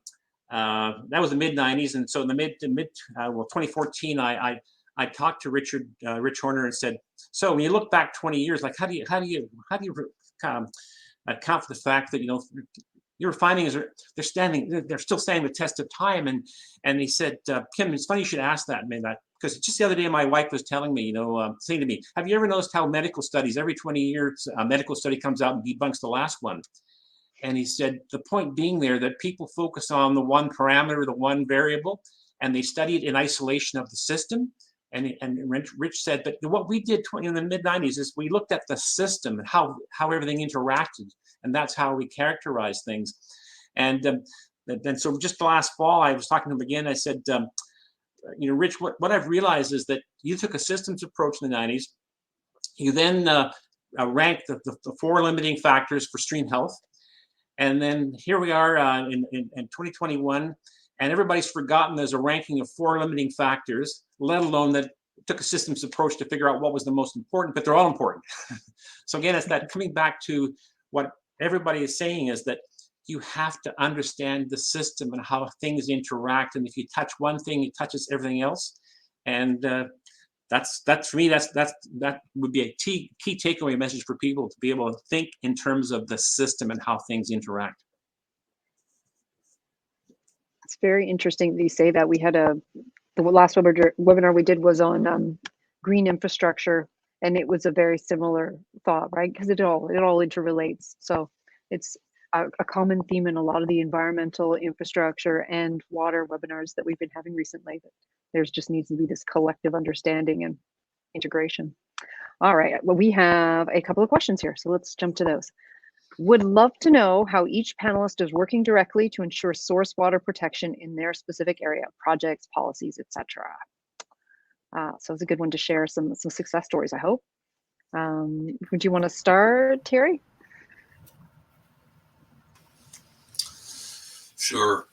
that was the mid 90s. And so in the 2014, I talked to Rich Horner and said, so when you look back 20 years, like how do you account for the fact that your findings they're still standing the test of time? And he said, Kim, it's funny you should ask that, man, because just the other day my wife was telling me, saying to me, have you ever noticed how medical studies, every 20 years a medical study comes out and debunks the last one? And he said, the point being there that people focus on the one parameter, the one variable, and they study it in isolation of the system. And Rich said, but what we did in the mid 90s is we looked at the system and how everything interacted, and that's how we characterize things. And so just the last fall, I was talking to him again. I said, Rich, what I've realized is that you took a systems approach in the 90s. You then ranked the 4 limiting factors for stream health. And then here we are in 2021, and everybody's forgotten there's a ranking of 4 limiting factors, let alone that it took a systems approach to figure out what was the most important, but they're all important. So again, it's that coming back to what everybody is saying is that you have to understand the system and how things interact. And if you touch one thing, it touches everything else. And that's for me, that would be a key takeaway message for people, to be able to think in terms of the system and how things interact. It's very interesting that you say that. We had the last webinar we did was on green infrastructure, and it was a very similar thought, right? Because it all interrelates. So it's a common theme in a lot of the environmental infrastructure and water webinars that we've been having recently. That there's just needs to be this collective understanding and integration. All right, well, we have a couple of questions here, so let's jump to those. Would love to know how each panelist is working directly to ensure source water protection in their specific area, projects, policies, etc. So it's a good one to share some success stories, I hope. Would you want to start, Terry? Sure.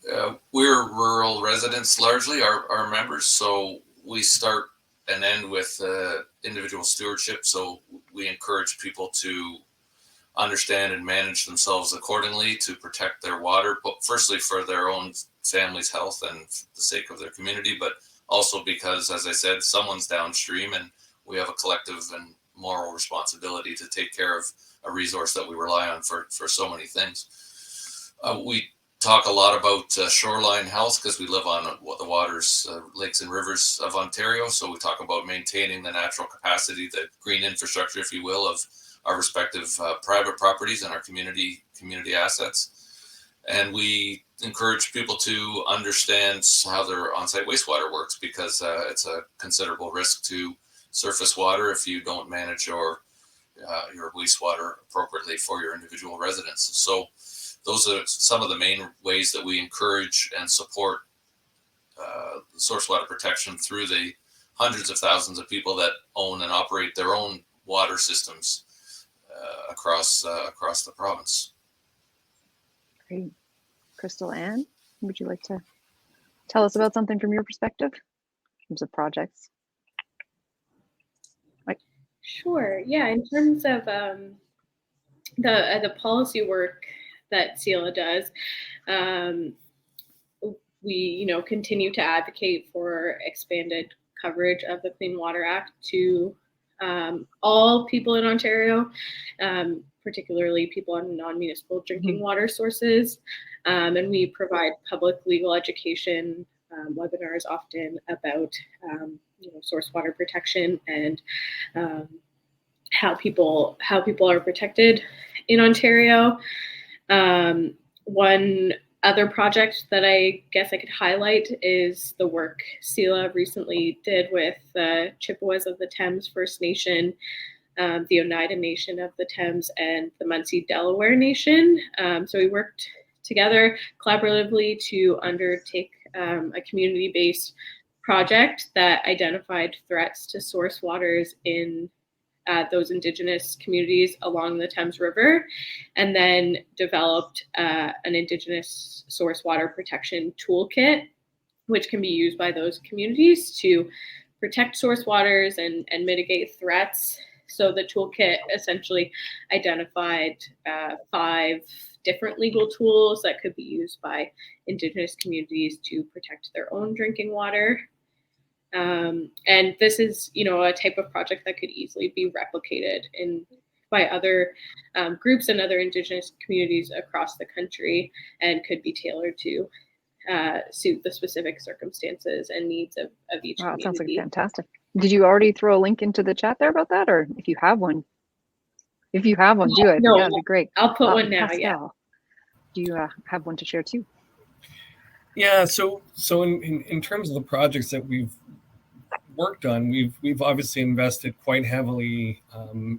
We're rural residents largely, our members, so we start and end with individual stewardship. So we encourage people to understand and manage themselves accordingly to protect their water, but firstly for their own family's health and the sake of their community, but also because, as I said, someone's downstream and we have a collective and moral responsibility to take care of a resource that we rely on for so many things. We talk a lot about shoreline health because we live on the waters, lakes and rivers of Ontario. So we talk about maintaining the natural capacity, the green infrastructure, if you will, of our respective private properties and our community assets. And we encourage people to understand how their on-site wastewater works, because it's a considerable risk to surface water if you don't manage your wastewater appropriately for your individual residents. So those are some of the main ways that we encourage and support source water protection through the hundreds of thousands of people that own and operate their own water systems across the province. Great. Krystal-Anne, would you like to tell us about something from your perspective in terms of projects? Sure. Yeah. In terms of the policy work that CELA does, we continue to advocate for expanded coverage of the Clean Water Act to all people in Ontario, particularly people on non-municipal drinking water sources, and we provide public legal education webinars often about source water protection and how people are protected in Ontario. One other project that I guess I could highlight is the work SELA recently did with the Chippewas of the Thames First Nation, the Oneida Nation of the Thames, and the Munsee Delaware Nation. So we worked together collaboratively to undertake a community-based project that identified threats to source waters in those Indigenous communities along the Thames River, and then developed an Indigenous source water protection toolkit, which can be used by those communities to protect source waters and mitigate threats. So the toolkit essentially identified 5 different legal tools that could be used by Indigenous communities to protect their own drinking water. And this is, a type of project that could easily be replicated by other groups and other Indigenous communities across the country, and could be tailored to suit the specific circumstances and needs of each Wow, community. it sounds like fantastic. Did you already throw a link into the chat there about that, or if you have one? If you have one, do it. No, Yeah, it'd be great. I'll put one now. Pascal, do you have one to share too? Yeah. So in terms of the projects that we've worked on, we've obviously invested quite heavily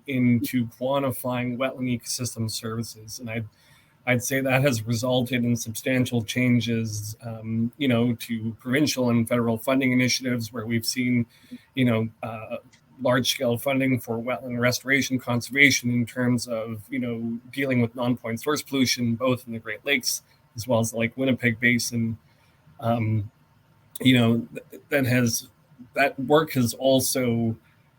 into quantifying wetland ecosystem services, and I'd say that has resulted in substantial changes, to provincial and federal funding initiatives, where we've seen, large-scale funding for wetland restoration conservation in terms of, dealing with non-point source pollution, both in the Great Lakes as well as the Lake Winnipeg Basin. That work has also,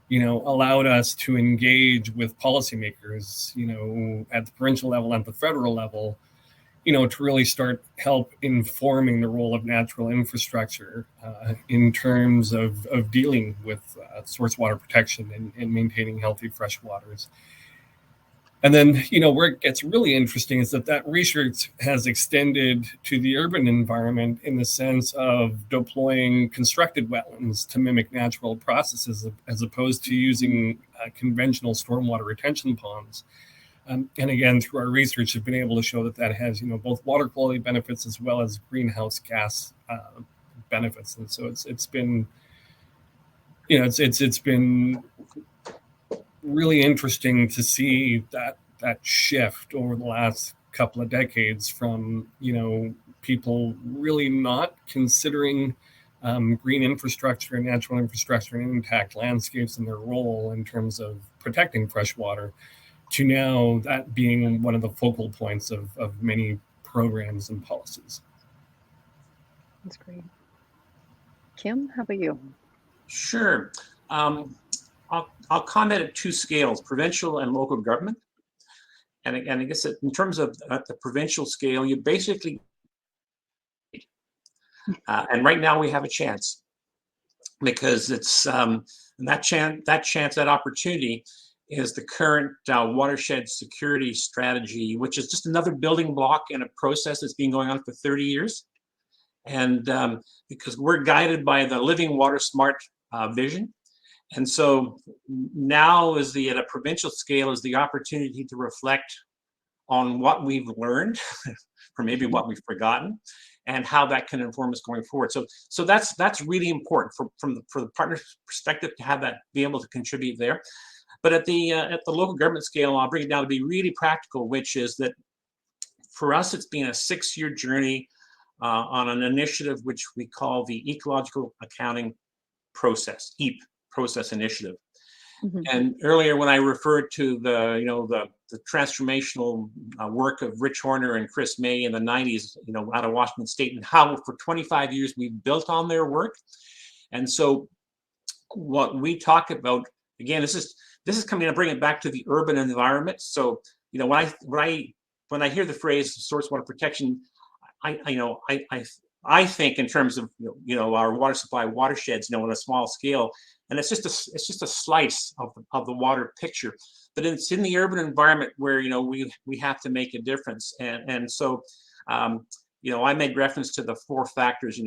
allowed us to engage with policymakers, at the provincial level and the federal level, to really start help informing the role of natural infrastructure in terms of dealing with source water protection and maintaining healthy fresh waters. And then, where it gets really interesting is that research has extended to the urban environment in the sense of deploying constructed wetlands to mimic natural processes, as opposed to using conventional stormwater retention ponds. And again, through our research, have been able to show that has, both water quality benefits as well as greenhouse gas benefits. And so it's been, it's been really interesting to see that shift over the last couple of decades from, people really not considering green infrastructure and natural infrastructure and intact landscapes and their role in terms of protecting fresh water, to now that being one of the focal points of many programs and policies. That's great. Kim, how about you? Sure. I'll comment at 2 scales, provincial and local government. And I guess in terms of the provincial scale, you basically, and right now we have a chance, because it's that opportunity is the current watershed security strategy, which is just another building block in a process that's been going on for 30 years. And because we're guided by the Living Water Smart vision. And so now at a provincial scale is the opportunity to reflect on what we've learned, or maybe what we've forgotten, and how that can inform us going forward. So that's really important for the partner's perspective, to have that, be able to contribute there. But at the local government scale, I'll bring it down to be really practical, which is that for us, it's been a 6-year journey on an initiative which we call the Ecological Accounting Process, EAP process initiative. Mm-hmm. And earlier, when I referred to the transformational work of Rich Horner and Chris May in the 90s, out of Washington State, and how for 25 years we've built on their work. And so what we talk about, again, this is coming to bring it back to the urban environment. So, when I hear the phrase source water protection, I think in terms of our water supply watersheds, on a small scale, and it's just a slice of the water picture, but it's in the urban environment where we have to make a difference, and so I made reference to the 4 factors,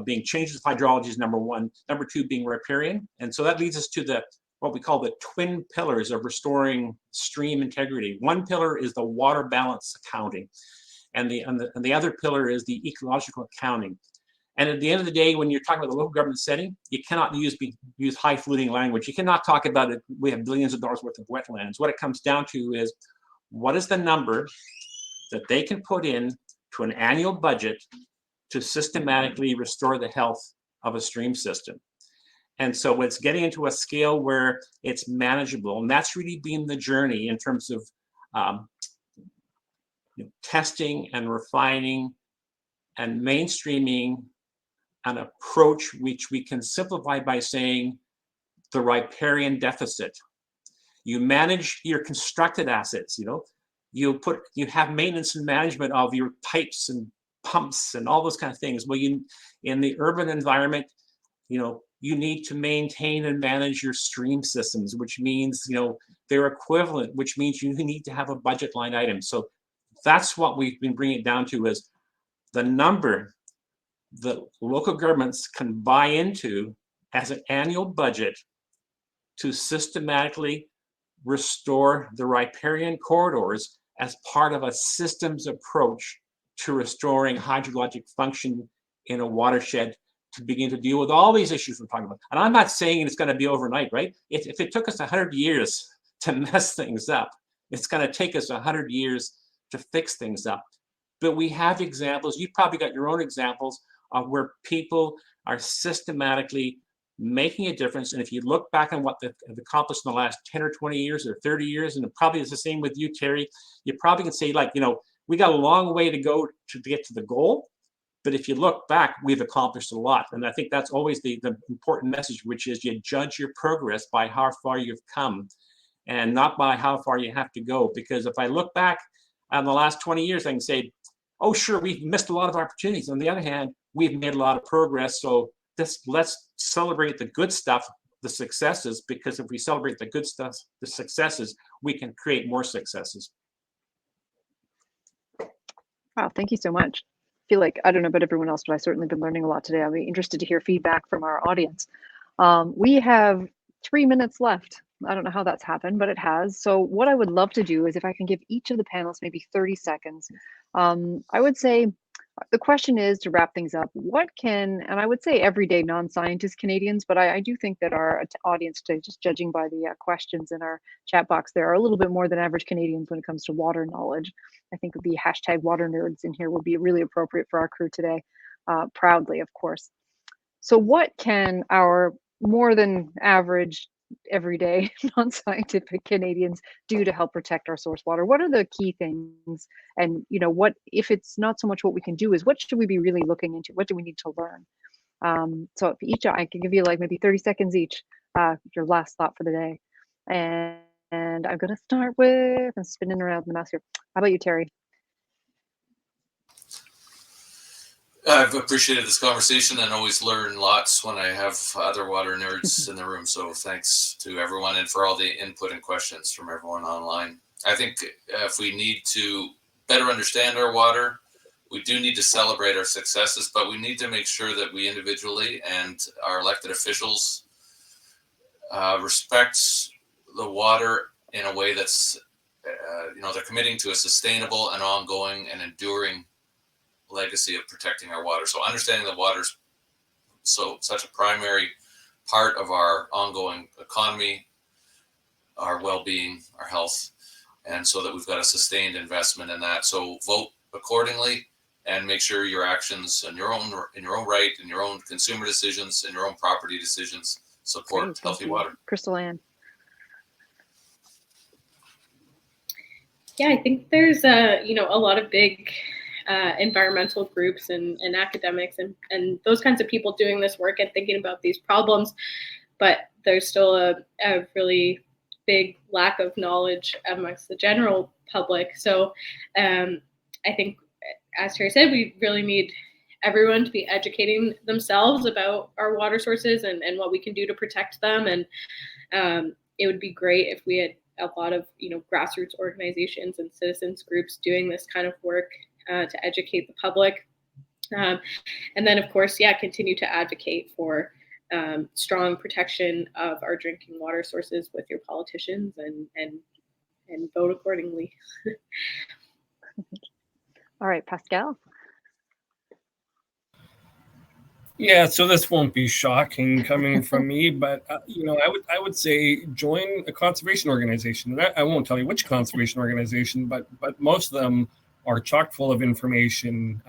being changes of hydrology is number 1, number 2 being riparian, and so that leads us to what we call the twin pillars of restoring stream integrity. One pillar is the water balance accounting. and the other pillar is the ecological accounting. And at the end of the day, when you're talking about the local government setting, you cannot use highfalutin language. You cannot talk about it. We have billions of dollars worth of wetlands. What it comes down to is, what is the number that they can put in to an annual budget to systematically restore the health of a stream system? And so it's getting into a scale where it's manageable. And that's really been the journey in terms of testing and refining and mainstreaming an approach which we can simplify by saying the riparian deficit. You manage your constructed assets, you have maintenance and management of your pipes and pumps and all those kind of things. Well, in the urban environment, you need to maintain and manage your stream systems, which means, they're equivalent, which means you need to have a budget line item. So that's what we've been bringing it down to, is the number that local governments can buy into as an annual budget to systematically restore the riparian corridors as part of a systems approach to restoring hydrologic function in a watershed, to begin to deal with all these issues we're talking about. And I'm not saying it's going to be overnight, right? If it took us 100 years to mess things up, it's going to take us 100 years to fix things up. But we have examples. You've probably got your own examples of where people are systematically making a difference. And if you look back on what they've accomplished in the last 10 or 20 years or 30 years, and it probably is the same with you, Terry, you probably can say, we got a long way to go to get to the goal. But if you look back, we've accomplished a lot. And I think that's always the important message, which is you judge your progress by how far you've come and not by how far you have to go. Because if I look back on the last 20 years, I can say, oh, sure, we've missed a lot of opportunities. On the other hand, we've made a lot of progress. So let's celebrate the good stuff, the successes, because if we celebrate the good stuff, the successes, we can create more successes. Wow, thank you so much. I feel like, I don't know about everyone else, but I've certainly been learning a lot today. I'll be interested to hear feedback from our audience. We have 3 minutes left. I don't know how that's happened, but it has. So what I would love to do is, if I can give each of the panelists maybe 30 seconds, I would say the question is, to wrap things up, and I would say everyday non-scientist Canadians, but I do think that our audience today, just judging by the questions in our chat box, there are a little bit more than average Canadians when it comes to water knowledge. I think the hashtag water nerds in here would be really appropriate for our crew today, proudly, of course. So what can our more than average everyday non-scientific Canadians do to help protect our source water? What are the key things? And what, if it's not so much what we can do, is what should we be really looking into? What do we need to learn? So if each, I can give you maybe 30 seconds each, your last thought for the day. And I'm going to start with, I'm spinning around the mouse here. How about you, Terry? I've appreciated this conversation and always learn lots when I have other water nerds in the room. So thanks to everyone and for all the input and questions from everyone online. I think if we need to better understand our water, we do need to celebrate our successes, but we need to make sure that we individually and our elected officials respect the water in a way that's, they're committing to a sustainable and ongoing and enduring legacy of protecting our water. So understanding that water's such a primary part of our ongoing economy, our well-being, our health, and so that we've got a sustained investment in that. So vote accordingly and make sure your actions in your own right, in your own consumer decisions, in your own property decisions support healthy water. Krystal-Anne. Yeah, I think there's a lot of big environmental groups and academics and those kinds of people doing this work and thinking about these problems, but there's still a really big lack of knowledge amongst the general public. So I think, as Terry said, we really need everyone to be educating themselves about our water sources and what we can do to protect them. And it would be great if we had a lot of grassroots organizations and citizens groups doing this kind of work to educate the public. And then, of course, continue to advocate for strong protection of our drinking water sources with your politicians and vote accordingly. All right, Pascal. Yeah, so this won't be shocking coming from me, but I would say join a conservation organization. And I won't tell you which conservation organization, but most of them are chock full of information,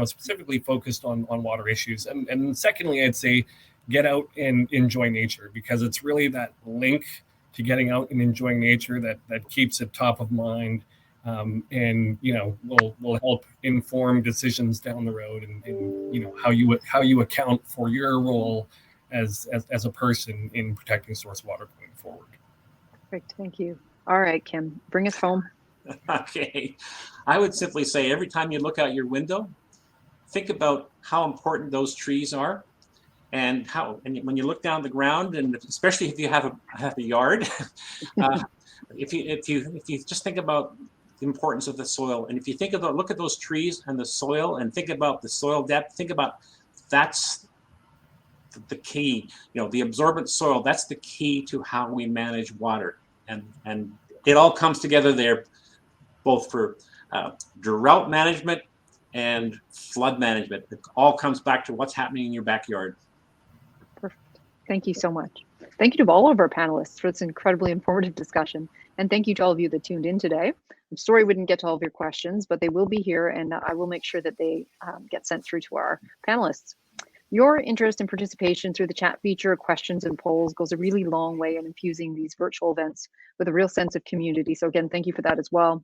specifically focused on water issues. And secondly, I'd say get out and enjoy nature, because it's really that link to getting out and enjoying nature that keeps it top of mind. And will help inform decisions down the road, and how you account for your role as a person in protecting source water going forward. Perfect, thank you. All right, Kim, bring us home. Okay, I would simply say every time you look out your window, think about how important those trees are, and when you look down the ground, and especially if you have a yard, if you just think about the importance of the soil, and if you look at those trees and the soil, and think about the soil depth, think about that's the key. The absorbent soil, that's the key to how we manage water, and it all comes together there, both for drought management and flood management. It all comes back to what's happening in your backyard. Perfect. Thank you so much. Thank you to all of our panelists for this incredibly informative discussion. And thank you to all of you that tuned in today. I'm sorry we didn't get to all of your questions, but they will be here, and I will make sure that they get sent through to our panelists. Your interest and participation through the chat feature, questions, and polls goes a really long way in infusing these virtual events with a real sense of community. So again, thank you for that as well.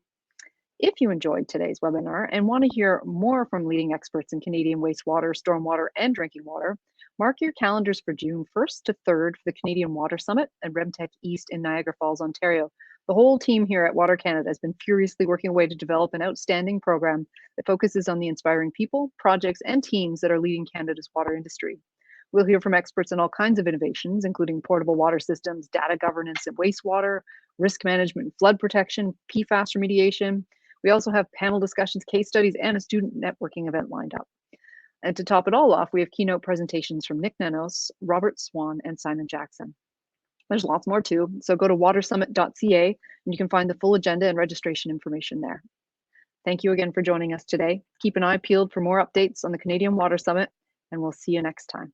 If you enjoyed today's webinar and want to hear more from leading experts in Canadian wastewater, stormwater, and drinking water, mark your calendars for June 1st to 3rd for the Canadian Water Summit at RemTech East in Niagara Falls, Ontario. The whole team here at Water Canada has been furiously working away to develop an outstanding program that focuses on the inspiring people, projects, and teams that are leading Canada's water industry. We'll hear from experts on all kinds of innovations, including portable water systems, data governance and wastewater, risk management and flood protection, PFAS remediation. We also have panel discussions, case studies, and a student networking event lined up. And to top it all off, we have keynote presentations from Nick Nanos, Robert Swan, and Simon Jackson. There's lots more too, so go to watersummit.ca and you can find the full agenda and registration information there. Thank you again for joining us today. Keep an eye peeled for more updates on the Canadian Water Summit, and we'll see you next time.